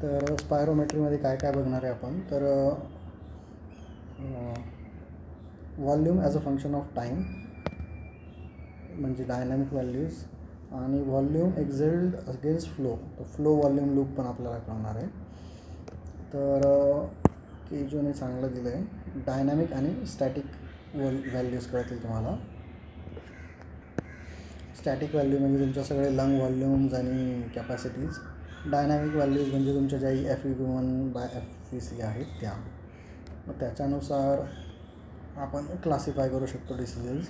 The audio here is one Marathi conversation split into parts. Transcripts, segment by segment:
तर स्पायरोमेट्रीमध्ये काय काय बघणार आहे आपण, तर volume as a function of time म्हणजे डायनॅमिक व्हॅल्यूज, आणि व्हॉल्यूम एक्झेल्ड अगेन्स्ट फ्लो, तर फ्लो व्हॉल्यूम लूप पण आपल्याला कळणार आहे. तर केजोने चांगलं दिलं आहे. डायनॅमिक आणि स्टॅटिक व्हॅल्यूज कळतील तुम्हाला. स्टॅटिक व्हॅल्यू म्हणजे तुमच्या सगळे लंग व्हॉल्यूम्स आणि कॅपॅसिटीज. डायनॅमिक व्हॅल्यूज म्हणजे तुमच्या ज्याही FeV1/FeC आहेत त्या. मग त्याच्यानुसार आपण क्लासिफाय करू शकतो डिसिजन्स.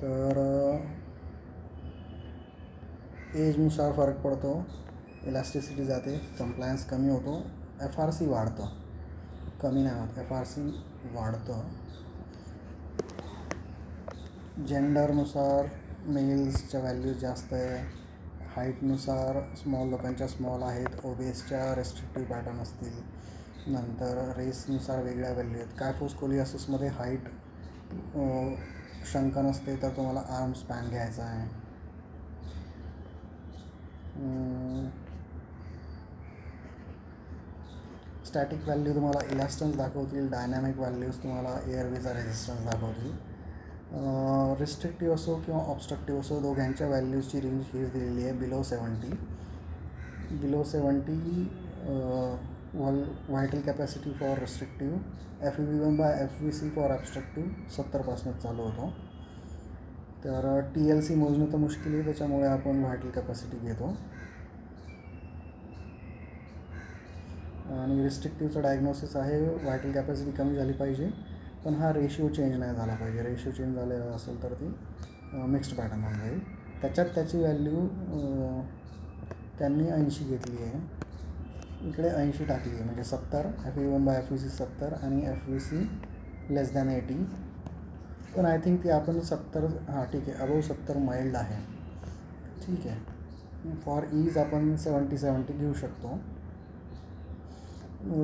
तर एजनुसार फरक पडतो, इलॅस्टिसिटी जाते, कंप्लायन्स कमी होतो, FRC वाढतं, कमी नाही होत, FRC वाढतं. जेंडरनुसार मेल्सच्या व्हॅल्यूज जास्त आहे, हाईटनुसार स्मॉल लोकांच्या स्मॉल आहेत, ओबेसच्या रेस्ट्रिक्टिव्ह पॅटर्न असतील. नंतर रेसनुसार वेगळ्या व्हॅल्यू आहेत. कायफोस्कोलियासिसमध्ये हाईट शंका नसते, तर तुम्हाला आर्म स्पॅन घ्यायचा आहे. स्टॅटिक व्हॅल्यू तुम्हाला इलॅस्टन्स दाखवतील, डायनॅमिक व्हॅल्यूज तुम्हाला एअरवेचा रेझिस्टन्स दाखवतील. रिस्ट्रिक्टिव्ह असो किंवा ऑब्स्ट्रक्टिव्ह असो, दोघांच्या व्हॅल्यूजची रेंज हीच दिलेली आहे, below 70. Vital capacity for restrictive, FeV1/FeC for obstructive 70पासून चालू होतो. तर TLC मोजणं तर मुश्किल आहे, त्याच्यामुळे आपण व्हायटल कॅपॅसिटी घेतो. आणि रिस्ट्रिक्टिव्हचं डायग्नोसिस आहे व्हायटल कॅपॅसिटी कमी झाली पाहिजे, पण हा रेशिओ चेंज नाही झाला पाहिजे. रेशिओ चेंज झालेला असेल तर ती मिक्स्ड पॅटर्न होऊन जाईल. त्याच्यात त्याची व्हॅल्यू त्यांनी 80 घेतली आहे, इकडे 80 टाकली आहे, म्हणजे 70, FeV1/FeC 70 आणि FeC <80. पण आय थिंक ती आपण 70, हां ठीक आहे, अबव 70 माइल्ड आहे, ठीक आहे. फॉर ईज आपण 70 घेऊ शकतो.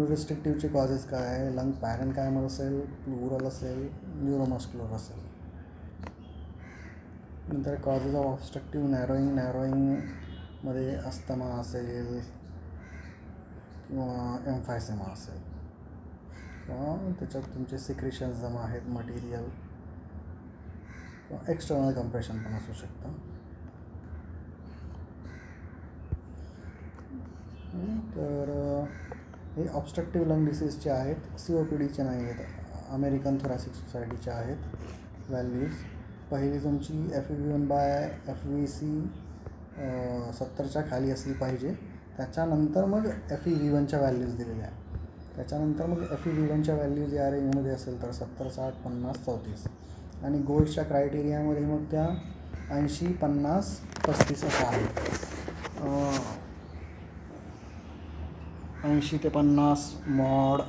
रिस्ट्रिक्टिव्हचे कॉजेस काय आहे, लंग पॅरन काय मग असेल, प्लुरल असेल, न्यूरोमस्क्युलर असेल. नंतर कॉजेस ऑफ ऑब्स्ट्रक्टिव्ह नॅरोईंगमध्ये अस्थमा असेल किंवा एम्फायसेमा असेल, किंवा त्याच्यात तुमचे सिक्रेशन्स जमा आहेत, मटेरियल किंवा एक्सटर्नल कम्प्रेशन पण असू शकतं. तर हे ऑब्स्ट्रक्टिव्ह लंग डिसीजचे आहेत, COPDचे नाही आहेत, अमेरिकन थोरॅसिक सोसायटीचे आहेत व्हॅल्यूज. पहिली तुमची FeV1/FeC 70च्या खाली असली पाहिजे. त्याच्यानंतर मग FeV1च्या व्हॅल्यूज दिलेल्या आहेत. त्याच्यानंतर मग FeV1च्या व्हॅल्यूज या रेंजमध्ये असेल तर 70, 60, 50, 34. आणि गोल्डच्या क्रायटेरियामध्ये मग त्या 80, 50, 35 अशा आहेत. 80 ते 50 मॉड,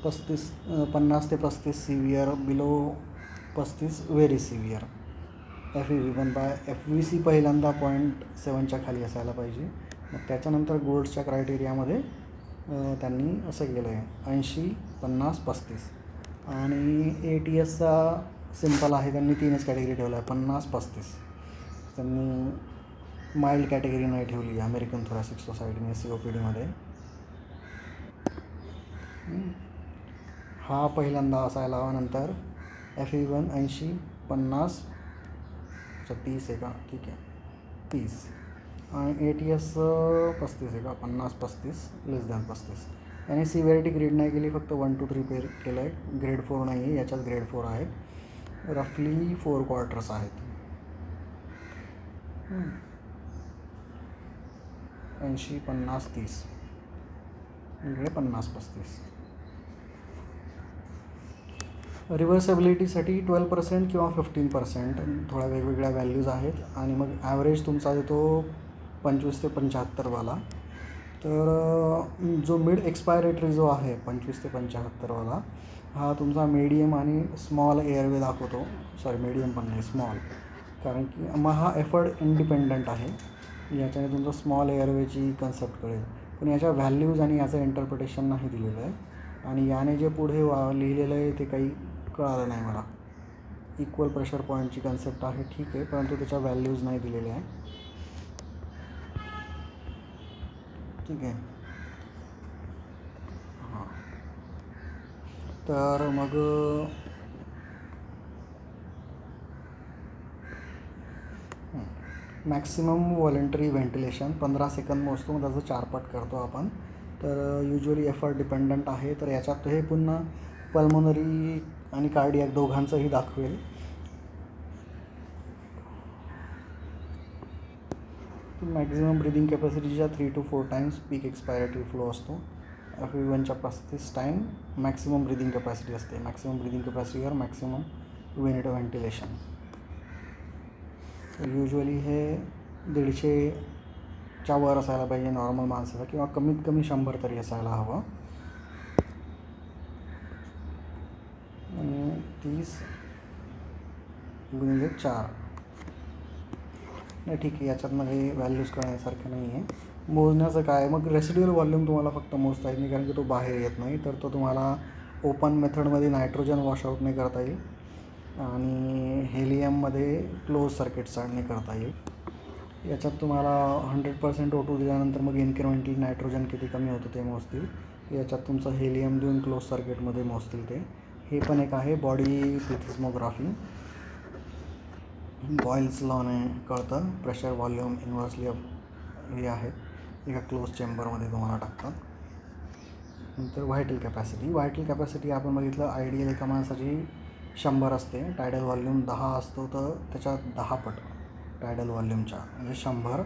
50 ते 35 severe, below 35 very severe. FeV1/FeC पहिल्यांदा 0.7च्या खाली असायला पाहिजे. मग त्याच्यानंतर गोल्ड्सच्या क्रायटेरियामध्ये त्यांनी असं केलं आहे 80, 50, 35. आणि ATSचा सिम्पल आहे, त्यांनी 3च कॅटेगरी ठेवला आहे, 50, 35. त्यांनी माइल्ड कॅटेगरी नाही ठेवली आहे अमेरिकन थोरॅसिक सोसायटीने COPDमध्ये. हा पहिल्यांदा असायला हवा. नंतर FeV1 80, 50, 30 आहे का, ठीक आहे 30. आणि ATS 35 आहे का, 50, 35, <35. याने सिव्हिअरिटी ग्रेड नाही केली, फक्त 1 to 3 पेअर केलं आहे. ग्रेड 4 नाही आहे, याच्यात ग्रेड 4 आहे. रफली 4 क्वार्टर्स आहेत. 80, 50, 30, इकडे 50, 35. रिव्हर्सेबिलिटीसाठी 12% किंवा 15%, थोड्या वेगवेगळ्या व्हॅल्यूज आहेत. आणि मग ॲव्हरेज तुमचा येतो 25 ते 75 वाला. तर जो मिड एक्सपायरेटरी जो आहे 25 ते 75 वाला, हा तुमचा मीडियम आणि स्मॉल एअरवे दाखवतो. सॉरी, मीडियम पण नाही, स्मॉल, कारण की मग हा एफर्ट इंडिपेंडंट आहे. याच्याने तुमचं स्मॉल एअरवेची कन्सेप्ट कळेल. पण याच्या व्हॅल्यूज आणि याचं इंटरप्रिटेशन नाही दिलेलं आहे. आणि याने जे पुढे लिहिलेलं आहे ते काही कळालं नाही मला. इक्वल प्रेशर पॉईंटची कन्सेप्ट आहे, ठीक आहे, परंतु त्याच्या व्हॅल्यूज नाही दिलेल्या आहे. ठीक आहे. हां, तर मग मॅक्सिमम व्हॉलंटरी व्हेंटिलेशन 15 सेकंद मोजतो, मग त्याचं 4 पट करतो आपण. तर युजली एफर्ट डिपेंडंट आहे. तर याच्यात हे पुन्हा पल्मोनरी आणि कार्डियक दोघांचंही दाखवेल. मॅक्झिमम ब्रिदिंग कॅपॅसिटीच्या 3 to 4 times peak expiratory flow असतो. FEV1च्या 35 टाईम मॅक्सिमम ब्रिदिंग कॅपॅसिटी असते. मॅक्सिमम ब्रिदिंग कॅपॅसिटीवर मॅक्सिमम युनिट व्हेंटिलेशन. युजली हे 150च्या वर असायला पाहिजे नॉर्मल माणसाचा, किंवा कमीत कमी 100 तरी असायला हवं. आणि 30 × 4. नाही, ठीक आहे, याच्यातनं काही व्हॅल्यूज कळण्यासारखं नाही आहे. मोजण्याचं काय, मग रेसिड्युअल व्हॉल्यूम तुम्हाला फक्त मोजता येत नाही, कारण की तो बाहेर येत नाही. तर तो तुम्हाला ओपन मेथडमध्ये नायट्रोजन वॉशआउटने करता येईल आणि हेलियममध्ये क्लोज सर्किट्सने करता येईल. याच्यात तुम्हाला 100% O2 दिल्यानंतर मग इन्क्रिमेंटली नायट्रोजन किती कमी होतं ते मोजतील. याच्यात तुमचं हेलियम देऊन क्लोज सर्किटमध्ये मोजतील ते. हे पण एक आहे बॉडी प्लिथिस्मोग्राफी. बॉईल्स लॉने कळतं. प्रेशर व्हॉल्यूम इन्व्हर्सली हे आहेत एका क्लोज चेंबरमध्ये तुम्हाला टाकतात. नंतर व्हायटल कॅपॅसिटी आपण बघितलं, आयडियल एका माणसाची 100 असते. टायडल व्हॉल्यूम 10 असतो, तर त्याच्या 10 पट टायडल व्हॉल्यूमच्या, म्हणजे 100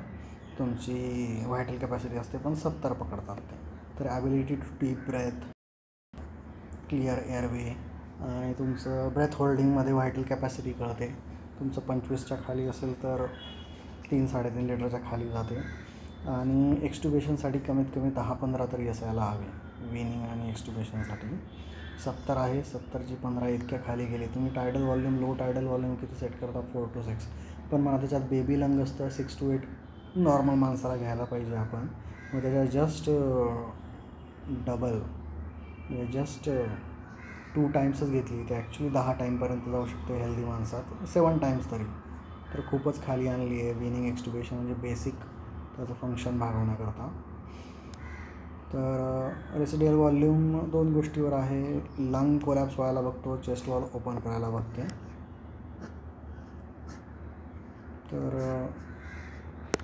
तुमची व्हायटल कॅपॅसिटी असते, पण 70 पकडतात ते. तर ability to deep breath, clear airway, आणि तुमचं ब्रेथ होल्डिंगमध्ये व्हायटल कॅपॅसिटी कळते. तुमचं 25च्या खाली असेल तर 3-3.5 लिटरच्या खाली जाते. आणि एक्स्ट्युबेशनसाठी कमीत कमी 10-15 तरी असायला हवे, विनिंग आणि एक्स्ट्युबेशनसाठी. 70 आहे, 70ची 15 इतक्या खाली गेली. तुम्ही tidal volume, low tidal volume किती सेट करता? 4 to 6. पण मला त्याच्यात बेबी लंग असतं, 6 to 8 नॉर्मल माणसाला घ्यायला पाहिजे आपण. मग त्याच्यात जस्ट डबल, म्हणजे जस्ट 2 टाईम्सच घेतली, ते ॲक्च्युली 10 टाईमपर्यंत जाऊ शकते हेल्दी माणसात, 7 टाईम्स तरी. तर खूपच खाली आणली आहे विनिंग एक्स्ट्युबेशन, म्हणजे बेसिक त्याचं फंक्शन भागवण्याकरता. तर रेसिड्युअल व्हॉल्यूम 2 गोष्टीवर आहे. लंग कोलॅप्स व्हायला बघतो, चेस्ट वॉल ओपन करायला बघते. तर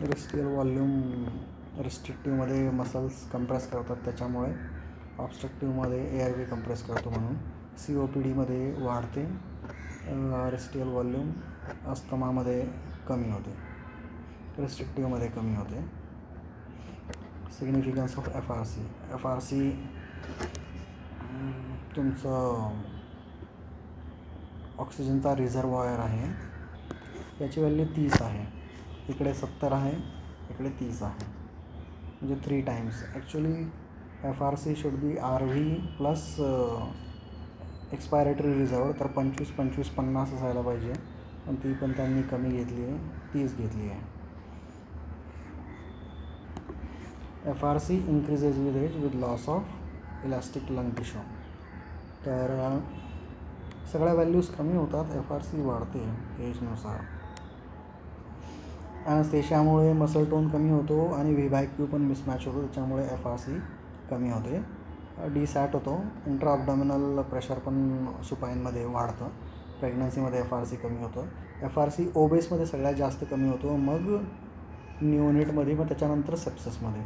रेसिड्युअल व्हॉल्यूम रिस्ट्रिक्टिव्हमध्ये मसल्स कंप्रेस करतात, त्याच्यामुळे ऑब्स्ट्रक्टिव्हमध्ये एअरवे कंप्रेस करतो, म्हणून COPDमध्ये वाढते. रेसिड्युअल व्हॉल्यूम अस्थमामध्ये कमी होते, रिस्ट्रिक्टिव्हमध्ये कमी होते. सिग्निफिकन्स ऑफ FRC तुमचं ऑक्सिजनचा रिझर्वॉयर आहे. याची व्हॅल्यू 30 आहे. इकडे 70 आहे, इकडे 30 आहे, म्हणजे 3 Times. Actually FRC should be RV plus expiratory reserve. तर 25-50 असायला पाहिजे, पण ती पण त्यांनी कमी घेतली आहे, 30 घेतली आहे. FRC increases with age with loss of elastic lung tissue. तर सगळ्या व्हॅल्यूज कमी होतात, FRC वाढते एजनुसार. ॲनेस्थेशियामुळे मसल टोन कमी होतो आणि VVIQ पण मिसमॅच होतो, त्याच्यामुळे FRC कमी होते. DSAT होतो. इंट्रा ॲब्डॉमिनल प्रेशर पण सुपाईनमध्ये वाढतं. प्रेग्नन्सीमध्ये FRC कमी होतं. FRC ओबेसमध्ये सगळ्यात जास्त कमी होतो, मग न्यूनेटमध्ये, मग त्याच्यानंतर सेप्सिसमध्ये.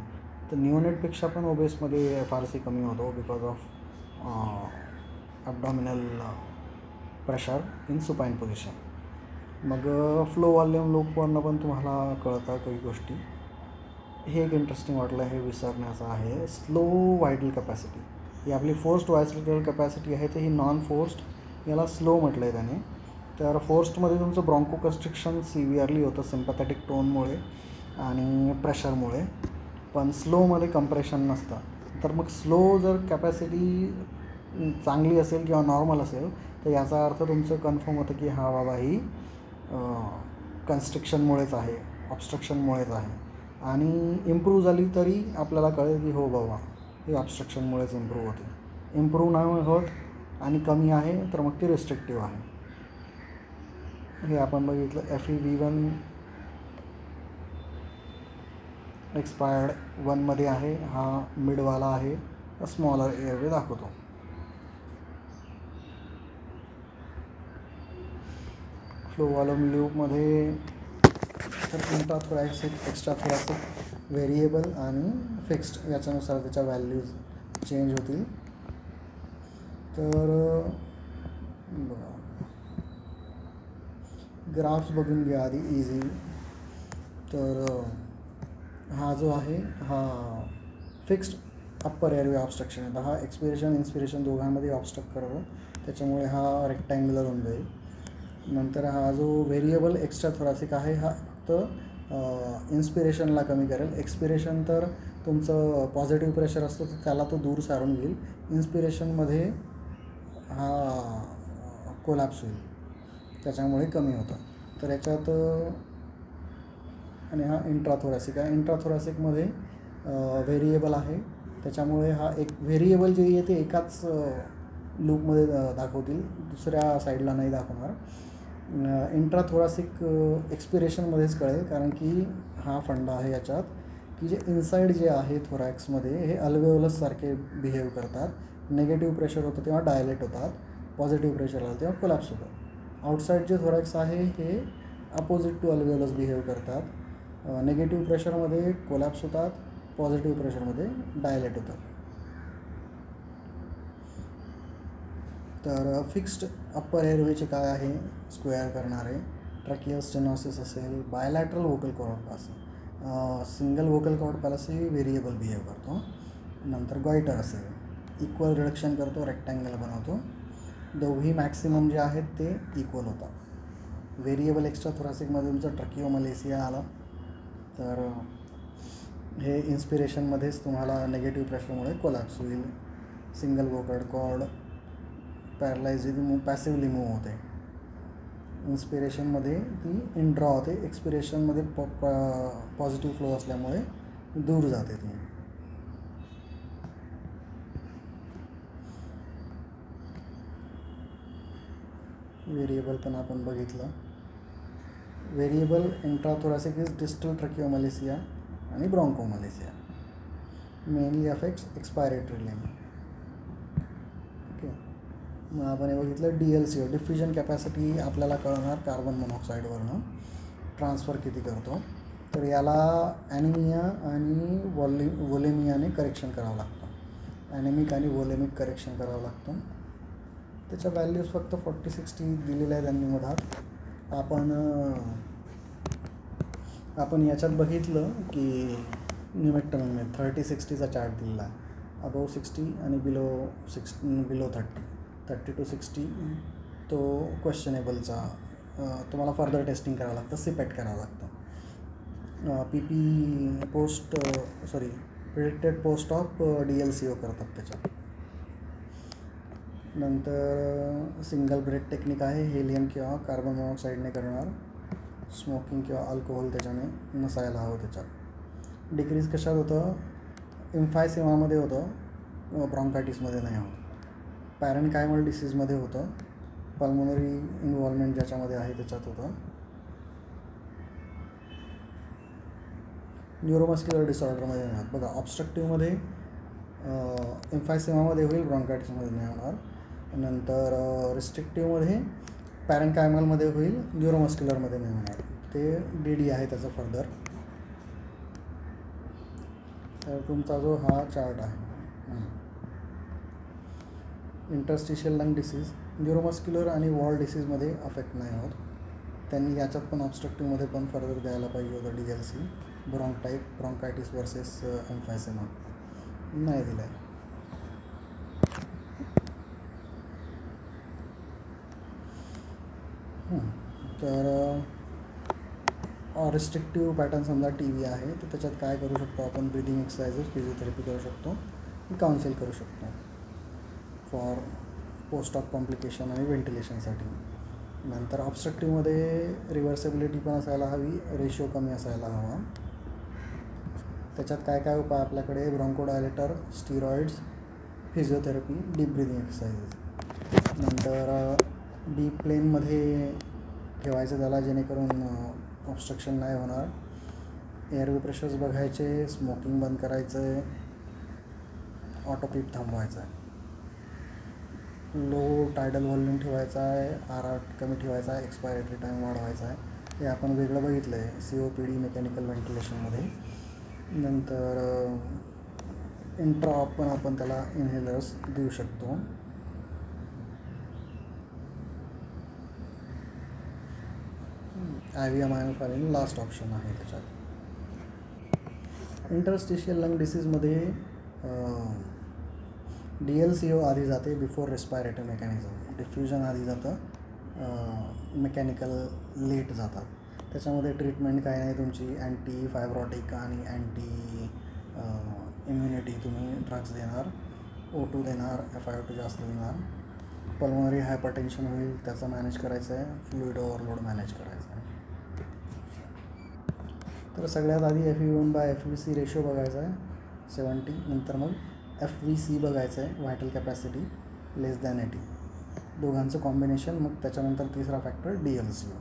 तर न्यूनेटपेक्षा पण ओबेसमध्ये FRC कमी होतो because of abdominal pressure in supine position. मग फ्लो व्हॉल्यूम लोकवरनं पण तुम्हाला कळतं काही गोष्टी. हे एक इंटरेस्टिंग वाटलं, हे विसरण्याचं आहे. स्लो व्हायटल कॅपॅसिटी ही आपली फोर्स्ड व्हायटल कॅपॅसिटी आहे, तर ही नॉन फोर्स्ड, याला स्लो म्हटलं आहे त्याने. तर फोर्स्डमध्ये तुमचं ब्रॉन्कोकन्स्ट्रिक्शन सिव्हिअरली होतं सिम्पॅथॅटिक टोनमुळे आणि प्रेशरमुळे, पण स्लोमध्ये कंप्रेशन नसतं. तर मग स्लो जर कॅपॅसिटी चांगली असेल किंवा नॉर्मल असेल, तर याचा अर्थ तुमचं कन्फर्म होतं की हा बाबा ही कन्स्ट्रिक्शनमुळेच आहे, ऑब्स्ट्रक्शनमुळेच आहे. आणि इम्प्रूव्ह झाली तरी आपल्याला कळेल की हो बाबा ही ऑब्स्ट्रक्शनमुळेच इम्प्रूव्ह होते. इम्प्रूव्ह नाही होत आणि कमी आहे, तर मग ती रिस्ट्रिक्टिव्ह आहे. हे आपण बघितलं FEV1 एक्सपायर्ड 1मध्ये आहे, हा मिडवाला आहे, स्मॉलर एअरवे दाखवतो. फ्लो वॉल्यूम लूपमध्ये तर इंट्राथोरॅसिक, एक्स्ट्राथोरॅसिक, व्हेरिएबल आणि फिक्स्ड याच्यानुसार त्याच्या व्हॅल्यूज चेंज होतील. तर बघा, ग्राफ्स बघून घ्या आधी इझी. तर हा जो आहे हा फिक्स्ड अप्पर एअरवे ऑब्स्ट्रक्शन आहे. हा एक्सपिरेशन इन्स्पिरेशन दोघांमध्ये ऑब्स्ट्रक्ट करतो, त्याच्यामुळे हा रेक्टँग्युलर होऊन जाईल. नंतर हा जो व्हेरिएबल एक्स्ट्रा थोरासिक आहे हा फक्त इन्स्पिरेशनला कमी करेल. एक्सपिरेशन तर तुमचं पॉझिटिव्ह प्रेशर असतो तर त्याला तो दूर सारून घेईल. इन्स्पिरेशनमध्ये हा कोलॅप्स होईल, त्याच्यामुळे कमी होतं. तर याच्यात आणि हा इंट्राथोरॅसिक आहे. इंट्राथोरॅसिकमध्ये व्हेरिएबल आहे, त्याच्यामुळे हा एक व्हेरिएबल जे येते एकाच लूपमध्ये दाखवतील, दुसऱ्या साईडला नाही दाखवणार. इंट्राथोरॅसिक एक्सपिरेशनमध्येच कळेल, कारण की हा फंडा आहे याच्यात की जे इनसाईड जे आहे थोरॅक्समध्ये हे अल्वेओलससारखे बिहेव करतात. निगेटिव्ह प्रेशर होतं तेव्हा डायलेट होतात, पॉझिटिव्ह प्रेशर आलं तेव्हा कोलॅप्स होतात. आउटसाईड जे थोरॅक्स आहे हे अपोजिट टू अल्वेओलस बिहेव करतात. निगेटिव्ह प्रेशरमध्ये कोलॅप्स होतात, पॉझिटिव्ह प्रेशरमध्ये डायलेट होतात. तर फिक्स्ड अप्पर एअरवेचे काय आहे स्क्वेअर करणारे, ट्रॅकियल स्टेनोसिस असेल, बायलॅटरल वोकल कॉर्ड असेल, single vocal cord palsy variable behave करतो. नंतर गॉयटर असेल, इक्वल रिडक्शन करतो, रेक्टँगल बनवतो. दोघी मॅक्सिमम जे आहेत ते इक्वल होतात. व्हेरिएबल एक्स्ट्रा थोरॅसिकमध्ये तुमचं ट्रॅकिओमलेसिया आलं तर हे इन्स्पिरेशनमध्येच तुम्हाला निगेटिव्ह प्रेशरमुळे कोलॅप्स होईल. Single vocal cord paralyse passively move होते. इन्स्पिरेशनमध्ये ती इंड्रॉ होते, एक्सपिरेशनमध्ये पॉझिटिव्ह फ्लो असल्यामुळे दूर जाते ती. व्हेरिएबल पण आपण बघितलं. Variable intrathoracic is distal tracheomalacia आणि bronchomalacia. Mainly affects expiratory limb. Okay, मग आपण हे बघितलं DLCO, डिफ्युजन कॅपॅसिटी आपल्याला कळणार कार्बन मोनॉक्साईडवरनं ट्रान्सफर किती करतो. तर याला ॲनिमिया आणि व्होलेमियाने करेक्शन करावं लागतं. ॲनेमिक आणि व्होलेमिक करेक्शन करावं लागतं. त्याच्या व्हॅल्यूज फक्त 40-60 दिलेल्या आहे त्यांनी मधात. आपण याच्यात बघितलं की न्यूमेक्टोनमध्ये 30-60चा चार्ट दिलेला आहे. अबव 60 आणि बिलो 30 to 60 तो क्वेश्चनेबलचा, तुम्हाला फर्दर टेस्टिंग करावं लागतं, सिपेट करावं लागतं. प्रिडिक्टेड पोस्ट ऑफ DLCO करतात त्याच्यात. नंतर सिंगल ब्रेथ टेक्निक आहे, हेलियम किंवा कार्बन मोनॉक्साईडने करणार. स्मोकिंग किंवा अल्कोहोल त्याच्याने नसायला हवं त्याच्यात. डिक्रीज कशात होतं, एम्फायसेमामध्ये होतं, ब्रॉन्कायटिसमध्ये नाही होतं. पॅरेन्कायमल डिसीजमध्ये होतं, पल्मोनरी इन्व्हॉल्वमेंट ज्याच्यामध्ये आहे त्याच्यात होतं. न्यूरोमस्क्युलर डिसऑर्डरमध्ये नाही होत. बघा, ऑब्स्ट्रक्टिव्हमध्ये एम्फायसेमामध्ये होईल, ब्रॉन्कायटिसमध्ये नाही होणार. नंतर रिस्ट्रिक्टिव्हमध्ये पॅरेन्कायमलमध्ये होईल, न्यूरोमस्क्युलरमध्ये नाही होणार. ते DD आहे त्याचं फर्दर. तर तुमचा जो हा चार्ट आहे, इंटरस्टिशियल लंग डिसीज, न्यूरोमस्क्युलर आणि वॉल डिसीजमध्ये अफेक्ट नाही होत. त्यांनी याच्यात पण ऑब्स्ट्रक्टिव्हमध्ये पण फर्दर द्यायला पाहिजे होतं DLC. ब्रॉन्कायटिस वर्सेस एम्फायसेमा नाही दिलं आहे. तर रिस्ट्रिक्टिव्ह पॅटर्न समजा TB आहे तर त्याच्यात काय करू शकतो आपण, ब्रिदिंग एक्सरसाइजेस, फिजिओथेरपी करू शकतो, काउन्सिल करू शकतो फॉर पोस्ट ऑफ कॉम्प्लिकेशन आणि व्हेंटिलेशनसाठी. नंतर ऑब्स्ट्रक्टिव्हमध्ये रिव्हर्सेबिलिटी पण असायला हवी, रेशो कमी असायला हवा. त्याच्यात काय काय उपाय आपल्याकडे, bronchodilator, steroids, physiotherapy, deep breathing exercises. नंतर डीप प्लेनमध्ये ठेवायचं त्याला, जेणेकरून ऑब्स्ट्रक्शन नाही होणार. एअरवे प्रेशर्स बघायचे, स्मोकिंग बंद करायचं आहे, ऑटो पीप थांबवायचा आहे, लो टायडल व्हॉल्यूम ठेवायचा आहे, RR कमी ठेवायचा आहे, एक्सपायरेटरी टाईम वाढवायचा आहे. हे आपण वेगळं बघितलं आहे COPD मेकॅनिकल व्हेंटिलेशनमध्ये. नंतर इंट्रा पण आपण त्याला इनहेलर्स देऊ शकतो. IVM आयनोफायलिन लास्ट ऑप्शन आहे त्याच्यात. इंटरस्टिशियल लंग डिसीजमध्ये DLCO आधी जाते, बिफोर रेस्पायरेटरी मेकॅनिझम. डिफ्युजन आधी जातं, मेकॅनिकल लेट जातात. त्याच्यामध्ये ट्रीटमेंट काय नाही तुमची, अँटी फायब्रॉटिक आणि अँटी इम्युनिटी तुम्ही ड्रग्स देणार, O2 देणार, FiO2 जास्त देणार. पल्मोनरी हायपरटेन्शन होईल, त्याचं मॅनेज करायचं आहे, फ्लुइड ओव्हरलोड मॅनेज करायचं आहे. तर सगळ्यात आधी FEV1/FVC रेशो बघायचा आहे 70. नंतर मग FVC बघायचं आहे, व्हायटल कॅपॅसिटी लेस दॅन 80. दोघांचं कॉम्बिनेशन. मग त्याच्यानंतर तिसरा फॅक्टर DLCO.